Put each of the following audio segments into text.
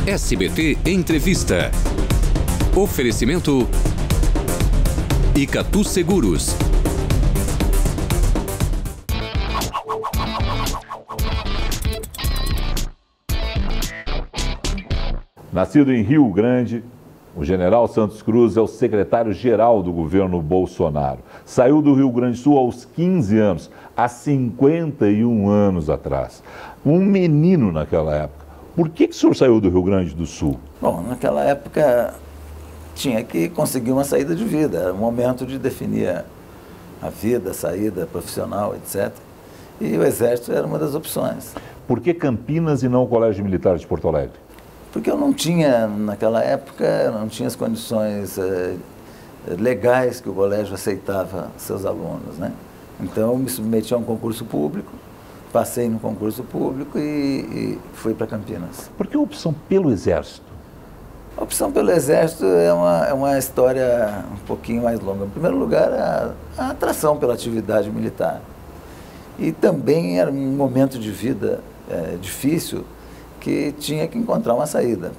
SBT Entrevista. Oferecimento Icatu Seguros. Nascido em Rio Grande, o general Santos Cruz é o secretário-geral do governo Bolsonaro. Saiu do Rio Grande do Sul aos 15 anos, há 51 anos atrás. Um menino naquela época. Por que o senhor saiu do Rio Grande do Sul? Bom, naquela época tinha que conseguir uma saída de vida. Era o momento de definir a vida, a saída profissional, etc. E o Exército era uma das opções. Por que Campinas e não o Colégio Militar de Porto Alegre? Porque eu não tinha, naquela época, não tinha as condições legais que o colégio aceitava seus alunos, né? Então, eu me submeti a um concurso público, passei no concurso público e fui para Campinas. Por que a opção pelo Exército? A opção pelo Exército é uma história um pouquinho mais longa. Em primeiro lugar, a atração pela atividade militar. E também era um momento de vida difícil, que tinha que encontrar uma saída.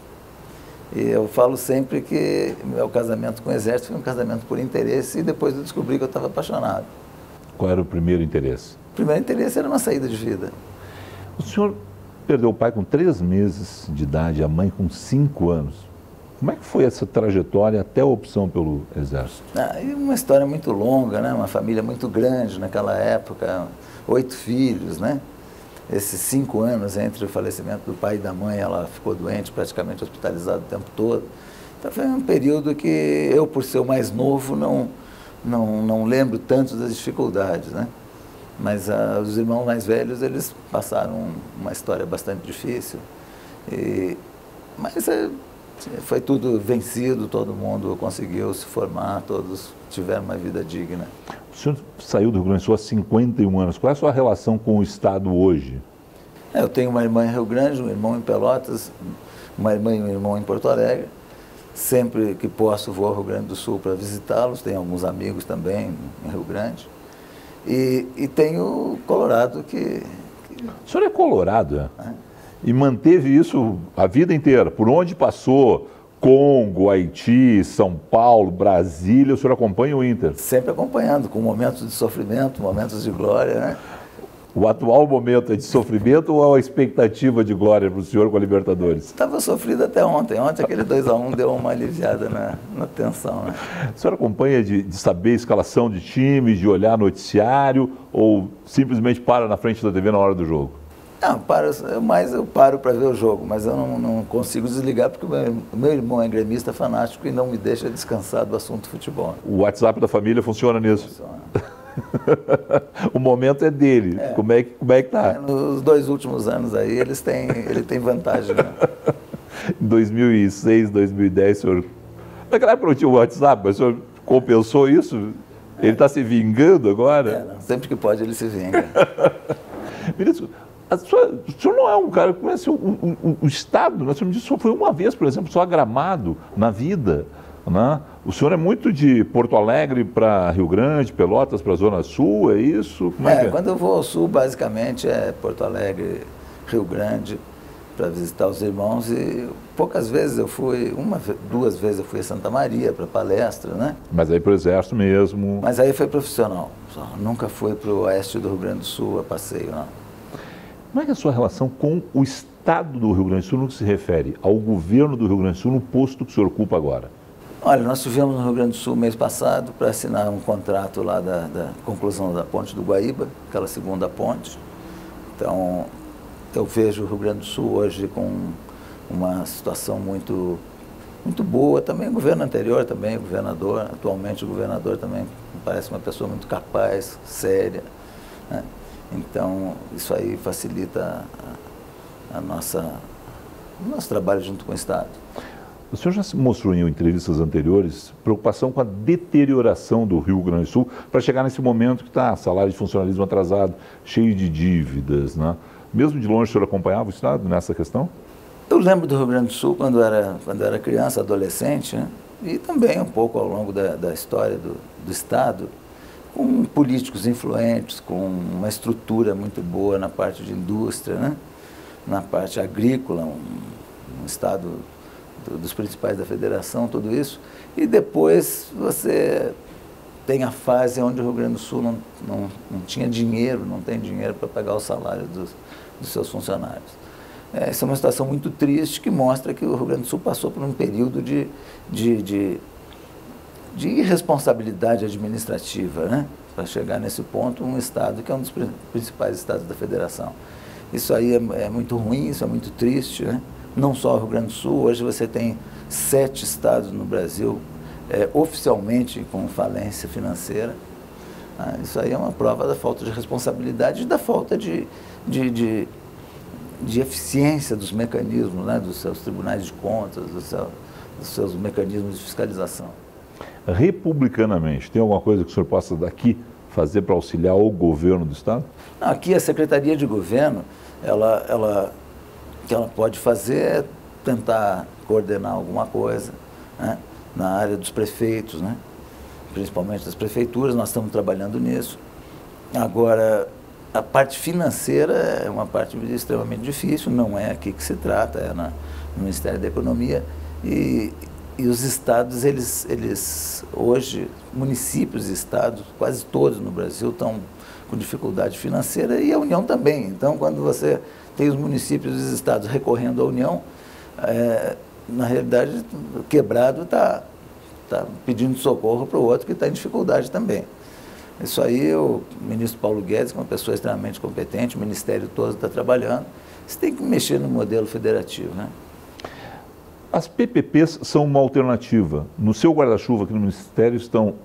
E eu falo sempre que meu casamento com o Exército foi um casamento por interesse e depois eu descobri que eu estava apaixonado. Qual era o primeiro interesse? O primeiro interesse era uma saída de vida. O senhor perdeu o pai com 3 meses de idade, a mãe com 5 anos. Como é que foi essa trajetória até a opção pelo Exército? Uma história muito longa, né? Uma família muito grande naquela época, 8 filhos, né? Esses 5 anos entre o falecimento do pai e da mãe, ela ficou doente, praticamente hospitalizada o tempo todo. Então foi um período que eu, por ser o mais novo, não lembro tanto das dificuldades, né? Mas os irmãos mais velhos, eles passaram uma história bastante difícil. Mas foi tudo vencido, todo mundo conseguiu se formar, todos tiveram uma vida digna. O senhor saiu do Rio Grande do Sul há 51 anos. Qual é a sua relação com o Estado hoje? Eu tenho uma irmã em Rio Grande, um irmão em Pelotas, uma irmã e um irmão em Porto Alegre. Sempre que posso vou ao Rio Grande do Sul para visitá-los. Tenho alguns amigos também em Rio Grande. E tenho Colorado que... O senhor é colorado, é? E manteve isso a vida inteira. Por onde passou, Congo, Haiti, São Paulo, Brasília, o senhor acompanha o Inter? Sempre acompanhando, com momentos de sofrimento, momentos de glória, né? O atual momento é de sofrimento ou é uma expectativa de glória para o senhor com a Libertadores? Estava sofrido até ontem. Ontem aquele 2-1 deu uma aliviada na tensão, né? O senhor acompanha de saber a escalação de times, de olhar noticiário ou simplesmente para na frente da TV na hora do jogo? Não, eu paro para ver o jogo, mas eu não consigo desligar porque o meu irmão é gremista fanático e não me deixa descansar do assunto futebol. O WhatsApp da família funciona nisso? Funciona. O momento é dele. Como é que tá? Nos 2 últimos anos aí, ele tem vantagem. Né? Em 2006, 2010, o senhor... Naquela época não tinha o WhatsApp, mas o senhor compensou isso? Ele está se vingando agora? Sempre que pode ele se vinga. Ministro, o senhor não é um cara que conhece o Estado, né? O senhor me disse que só foi uma vez, por exemplo, só a Gramado na vida. Né? O senhor é muito de Porto Alegre para Rio Grande, Pelotas para a Zona Sul, é isso? Como é que é? Quando eu vou ao Sul, basicamente é Porto Alegre, Rio Grande, para visitar os irmãos. E poucas vezes eu fui, 2 vezes eu fui a Santa Maria para palestra, né? Mas aí para o Exército mesmo? Mas aí foi profissional. Nunca fui para o oeste do Rio Grande do Sul a passeio, não. Como é que é a sua relação com o Estado do Rio Grande do Sul no que se refere ao governo do Rio Grande do Sul no posto que o senhor ocupa agora? Olha, nós estivemos no Rio Grande do Sul mês passado para assinar um contrato lá da conclusão da ponte do Guaíba, aquela segunda ponte. Então, eu vejo o Rio Grande do Sul hoje com uma situação muito boa. Também o governo anterior, também o governador, atualmente o governador também me parece uma pessoa muito capaz, séria, né? Então, isso aí facilita o nosso trabalho junto com o Estado. O senhor já se mostrou em entrevistas anteriores preocupação com a deterioração do Rio Grande do Sul para chegar nesse momento que está salário de funcionalismo atrasado, cheio de dívidas, né? Mesmo de longe o senhor acompanhava o Estado nessa questão? Eu lembro do Rio Grande do Sul quando era criança, adolescente, né? E também um pouco ao longo da história do Estado, com políticos influentes, com uma estrutura muito boa na parte de indústria, né? Na parte agrícola, um estado dos principais da federação, tudo isso, e depois você tem a fase onde o Rio Grande do Sul não tinha dinheiro, não tem dinheiro para pagar o salário dos seus funcionários. Essa é uma situação muito triste que mostra que o Rio Grande do Sul passou por um período de irresponsabilidade administrativa, né? Para chegar nesse ponto, um estado que é um dos principais estados da federação. Isso aí é muito ruim, isso é muito triste, né? Não só o Rio Grande do Sul, hoje você tem 7 estados no Brasil oficialmente com falência financeira. Isso aí é uma prova da falta de responsabilidade e da falta de eficiência dos mecanismos, né? Dos seus tribunais de contas, dos seus mecanismos de fiscalização. Republicanamente, tem alguma coisa que o senhor possa daqui fazer para auxiliar o governo do estado? Não, aqui a Secretaria de Governo, o que ela pode fazer é tentar coordenar alguma coisa, né, na área dos prefeitos, né, principalmente das prefeituras. Nós estamos trabalhando nisso. Agora, a parte financeira é uma parte extremamente difícil, não é aqui que se trata, é no Ministério da Economia. E os estados, eles hoje, municípios e estados, quase todos no Brasil estão com dificuldade financeira, e a União também. Então, quando você tem os municípios e os estados recorrendo à União, na realidade, o quebrado está pedindo socorro para o outro que está em dificuldade também. Isso aí, o ministro Paulo Guedes, que é uma pessoa extremamente competente, o ministério todo está trabalhando. Você tem que mexer no modelo federativo, né? As PPPs são uma alternativa. No seu guarda-chuva aqui no Ministério estão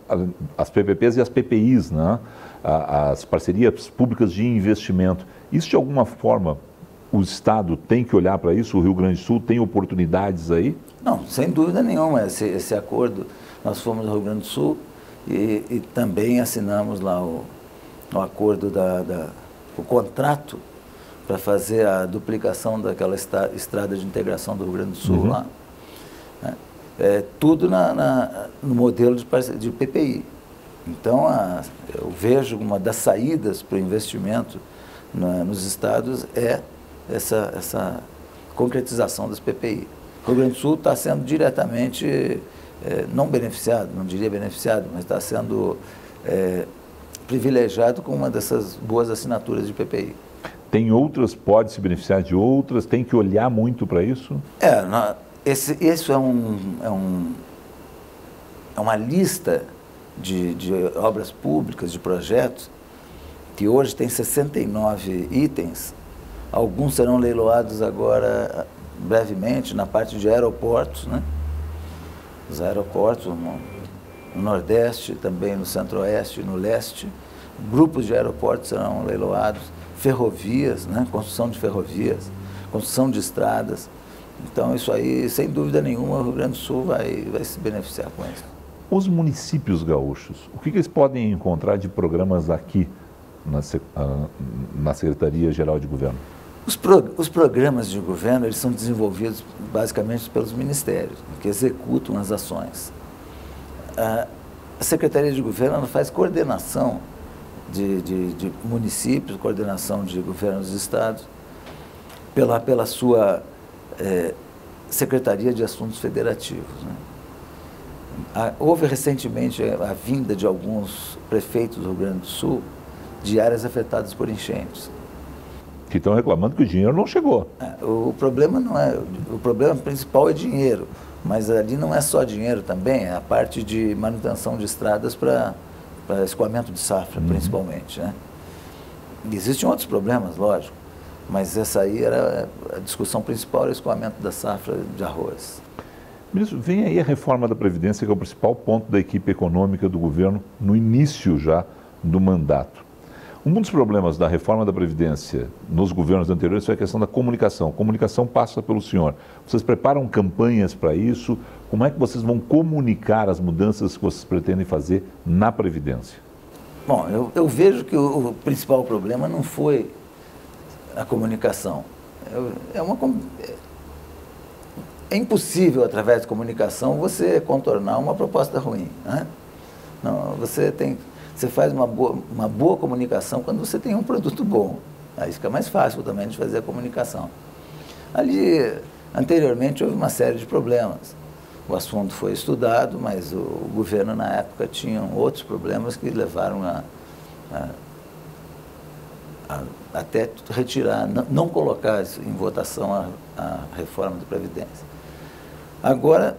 as PPPs e as PPIs, né? As parcerias públicas de investimento. Isso, de alguma forma, o Estado tem que olhar para isso? O Rio Grande do Sul tem oportunidades aí? Não, sem dúvida nenhuma. Esse acordo, nós fomos ao Rio Grande do Sul e também assinamos lá o acordo, o contrato para fazer a duplicação daquela estrada de integração do Rio Grande do Sul lá. Tudo no modelo de PPI. Então, eu vejo uma das saídas para o investimento nos estados essa concretização das PPI. O Rio Grande do Sul está sendo diretamente, não beneficiado, não diria beneficiado, mas está sendo privilegiado com uma dessas boas assinaturas de PPI. Tem outras, pode se beneficiar de outras, tem que olhar muito para isso? Isso é uma lista de obras públicas, de projetos, que hoje tem 69 itens. Alguns serão leiloados agora, brevemente, na parte de aeroportos, né? Os aeroportos no Nordeste, também no Centro-Oeste e no Leste. Grupos de aeroportos serão leiloados. Ferrovias, né? Construção de ferrovias, construção de estradas. Então, isso aí, sem dúvida nenhuma, o Rio Grande do Sul vai se beneficiar com isso. Os municípios gaúchos, o que eles podem encontrar de programas aqui na Secretaria-Geral de Governo? Os programas de governo, eles são desenvolvidos basicamente pelos ministérios, que executam as ações. A Secretaria de Governo, ela faz coordenação de municípios, coordenação de governos dos estados, pela sua Secretaria de Assuntos Federativos, né? Houve recentemente a vinda de alguns prefeitos do Rio Grande do Sul de áreas afetadas por enchentes. Que estão reclamando que o dinheiro não chegou. O problema o problema principal é dinheiro, mas ali não é só dinheiro também, é a parte de manutenção de estradas para escoamento de safra, principalmente, né? Existem outros problemas, lógico, mas essa aí era a discussão principal, era o escoamento da safra de arroz. Ministro, vem aí a reforma da Previdência, que é o principal ponto da equipe econômica do governo no início já do mandato. Um dos problemas da reforma da Previdência nos governos anteriores foi a questão da comunicação. A comunicação passa pelo senhor. Vocês preparam campanhas para isso? Como é que vocês vão comunicar as mudanças que vocês pretendem fazer na Previdência? Bom, eu vejo que o principal problema não foi a comunicação. É impossível, através de comunicação, você contornar uma proposta ruim, né? Não, você faz uma boa comunicação quando você tem um produto bom. Aí fica mais fácil também de fazer a comunicação. Ali, Anteriormente houve uma série de problemas. O assunto foi estudado, mas o governo na época tinha outros problemas que levaram a até retirar, não colocar em votação a reforma da Previdência. Agora,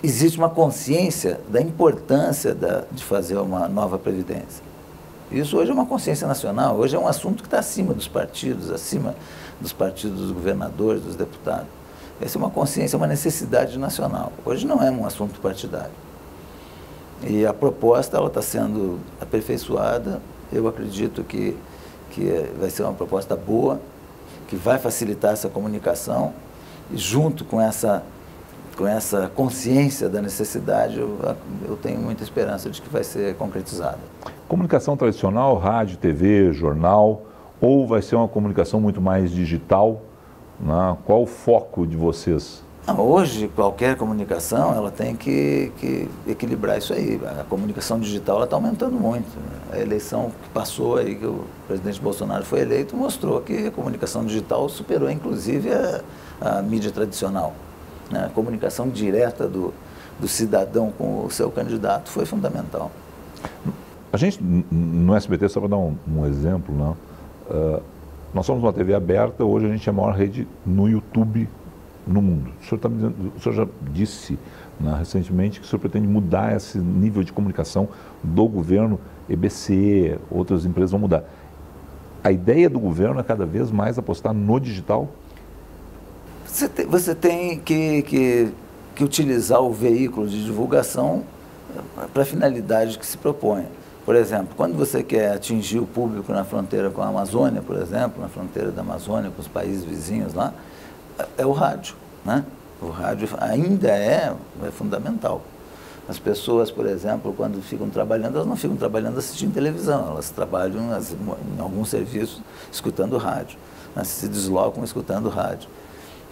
existe uma consciência da importância de fazer uma nova Previdência. Isso hoje é uma consciência nacional, hoje é um assunto que está acima dos partidos dos governadores, dos deputados. Essa é uma consciência, uma necessidade nacional. Hoje não é um assunto partidário. E a proposta está sendo aperfeiçoada. Eu acredito que vai ser uma proposta boa, que vai facilitar essa comunicação, e junto com essa consciência da necessidade, eu tenho muita esperança de que vai ser concretizada. Comunicação tradicional, rádio, TV, jornal, ou vai ser uma comunicação muito mais digital? Né? Qual o foco de vocês? Hoje, qualquer comunicação, ela tem que equilibrar isso aí. A comunicação digital está aumentando muito. A eleição que passou aí, que o presidente Bolsonaro foi eleito, mostrou que a comunicação digital superou, inclusive, a mídia tradicional. Né? A comunicação direta do cidadão com o seu candidato foi fundamental. A gente, no SBT, só para dar um exemplo, né? Nós somos uma TV aberta, hoje a gente é a maior rede no YouTube no mundo. O senhor já disse, né, recentemente que o senhor pretende mudar esse nível de comunicação do governo, EBC, outras empresas vão mudar. A ideia do governo é cada vez mais apostar no digital? Você tem que utilizar o veículo de divulgação para a finalidade que se propõe. Por exemplo, quando você quer atingir o público na fronteira com a Amazônia, por exemplo, na fronteira da Amazônia com os países vizinhos lá, é o rádio, né? O rádio ainda é fundamental. As pessoas, por exemplo, quando ficam trabalhando, elas não ficam trabalhando assistindo televisão, elas trabalham em alguns serviços escutando rádio, né? Se deslocam escutando rádio.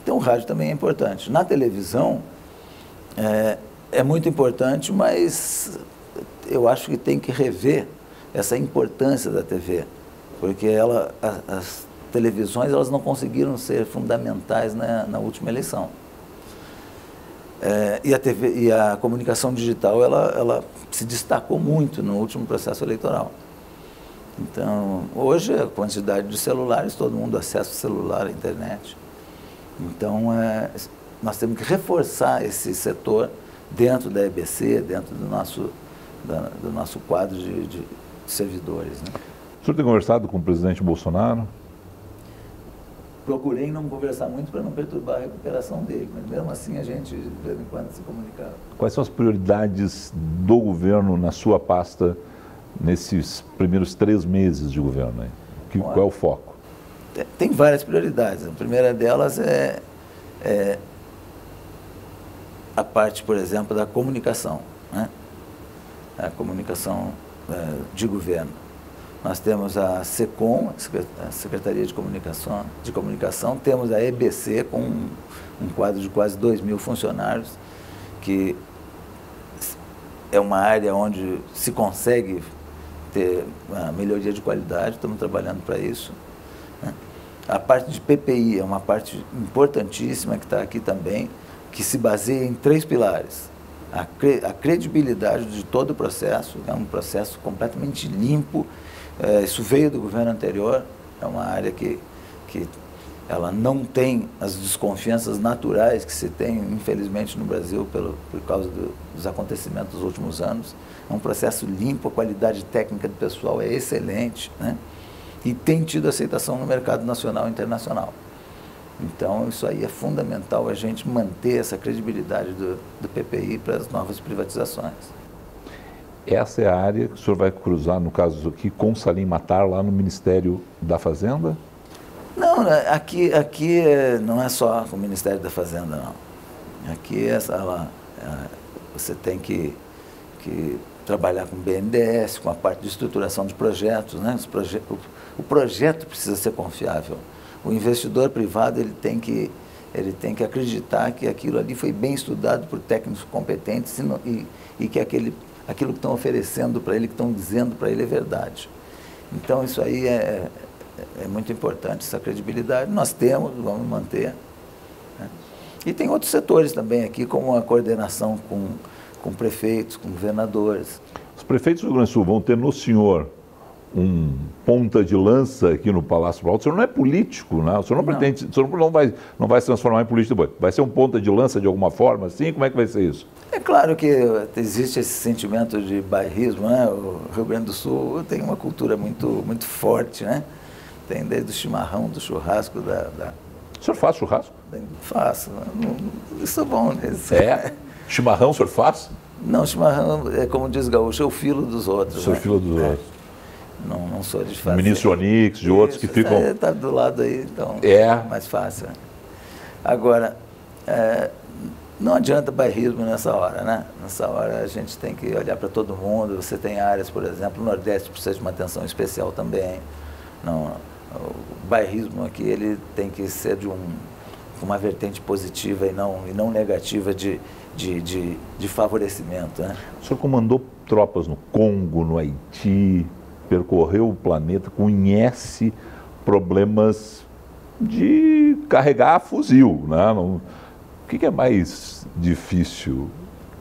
Então o rádio também é importante. Na televisão é muito importante, mas eu acho que tem que rever essa importância da TV, porque as televisões elas não conseguiram ser fundamentais na última eleição. E a comunicação digital ela se destacou muito no último processo eleitoral. Então, hoje a quantidade de celulares, todo mundo acessa o celular, a internet. Então, nós temos que reforçar esse setor dentro da EBC, dentro do nosso quadro de servidores. Né? O senhor tem conversado com o presidente Bolsonaro? Procurei não conversar muito para não perturbar a recuperação dele, mas mesmo assim a gente, de vez em quando, se comunicava. Quais são as prioridades do governo na sua pasta nesses primeiros 3 meses de governo? Né? Qual é o foco? Tem várias prioridades. A primeira delas é a parte, por exemplo, da comunicação, né? A comunicação de governo. Nós temos a SECOM, a Secretaria de Comunicação, temos a EBC com um quadro de quase 2.000 funcionários, que é uma área onde se consegue ter uma melhoria de qualidade, estamos trabalhando para isso. Né? A parte de PPI é uma parte importantíssima que está aqui também, que se baseia em 3 pilares. A credibilidade de todo o processo, é um processo completamente limpo. Isso veio do governo anterior, é uma área que ela não tem as desconfianças naturais que se tem, infelizmente, no Brasil por causa dos acontecimentos dos últimos anos. É um processo limpo, a qualidade técnica do pessoal é excelente, né? E tem tido aceitação no mercado nacional e internacional. Então, isso aí é fundamental, a gente manter essa credibilidade do PPI para as novas privatizações. Essa é a área que o senhor vai cruzar, no caso aqui, com Salim Matar, lá no Ministério da Fazenda? Não, aqui não é só o Ministério da Fazenda, não. Aqui você tem que trabalhar com o BNDES, com a parte de estruturação de projetos, né? O projeto precisa ser confiável. O investidor privado ele tem que acreditar que aquilo ali foi bem estudado por técnicos competentes e que aquilo que estão oferecendo para ele, que estão dizendo para ele é verdade. Então isso aí é muito importante, essa credibilidade. Nós temos, vamos manter. Né? E tem outros setores também aqui, como a coordenação com prefeitos, com governadores. Os prefeitos do Rio Grande do Sul vão ter no senhor um ponta de lança aqui no Palácio Planalto. O senhor não é político, né? O senhor não pretende, o senhor não vai se transformar em político depois. Vai ser um ponta de lança de alguma forma, assim? Como é que vai ser isso? É claro que existe esse sentimento de bairrismo, né? O Rio Grande do Sul tem uma cultura muito forte, né? Tem desde o chimarrão, do churrasco, O senhor faz churrasco? Faço. Isso é bom. É? Chimarrão o senhor faz? Não, chimarrão, é como diz Gaúcho, é o filo dos outros. O senhor filo dos outros. Não sou de fazer. O ministro Onix, de outros que ficam... Está do lado aí, então é mais fácil. Agora, não adianta bairrismo nessa hora, né? Nessa hora a gente tem que olhar para todo mundo. Você tem áreas, por exemplo, o Nordeste precisa de uma atenção especial também. Não, o bairrismo aqui ele tem que ser de uma vertente positiva e não negativa de favorecimento, né? O senhor comandou tropas no Congo, no Haiti, percorreu o planeta, conhece problemas de carregar fuzil, né? O que é mais difícil?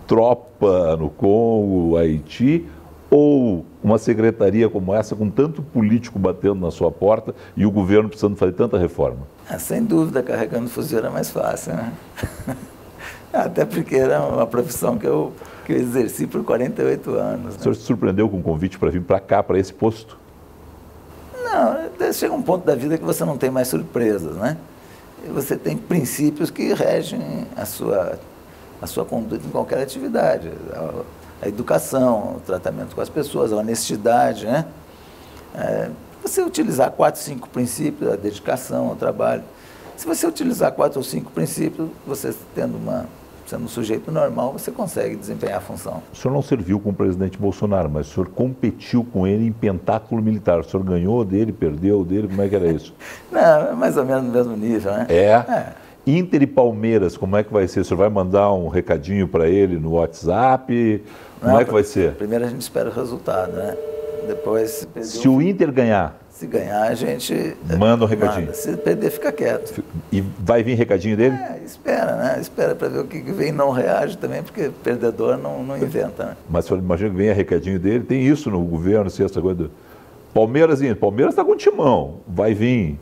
Tropa no Congo, Haiti, ou uma secretaria como essa, com tanto político batendo na sua porta e o governo precisando fazer tanta reforma? Sem dúvida, carregando fuzil era mais fácil, né? Até porque era uma profissão que eu exerci por 48 anos. Né? O senhor se surpreendeu com o convite para vir para cá, para esse posto? Não, chega um ponto da vida que você não tem mais surpresas, né? E você tem princípios que regem a sua conduta em qualquer atividade. A educação, o tratamento com as pessoas, a honestidade, né? Você utilizar 4, 5 princípios, a dedicação ao trabalho. Se você utilizar 4 ou 5 princípios, você sendo um sujeito normal, você consegue desempenhar a função. O senhor não serviu com o presidente Bolsonaro, mas o senhor competiu com ele em pentáculo militar. O senhor ganhou dele, perdeu dele, como é que era isso? Não, é mais ou menos no mesmo nível, né? Inter e Palmeiras, como é que vai ser? O senhor vai mandar um recadinho para ele no WhatsApp? Como é que vai ser? Primeiro a gente espera o resultado, né? Depois... Se o Inter ganhar... Se ganhar, a gente... Manda um recadinho. Se perder, fica quieto. E vai vir recadinho dele? Espera, né? Espera para ver o que vem, não reage também, porque perdedor não inventa, né? Mas o senhor imagina que venha recadinho dele, tem isso no governo, se essa coisa do... Palmeiras está com timão, vai vir...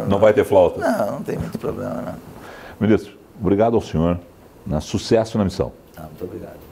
Não vai ter flauta? Não tem muito problema, não. Ministro, obrigado ao senhor. Sucesso na missão. Muito obrigado.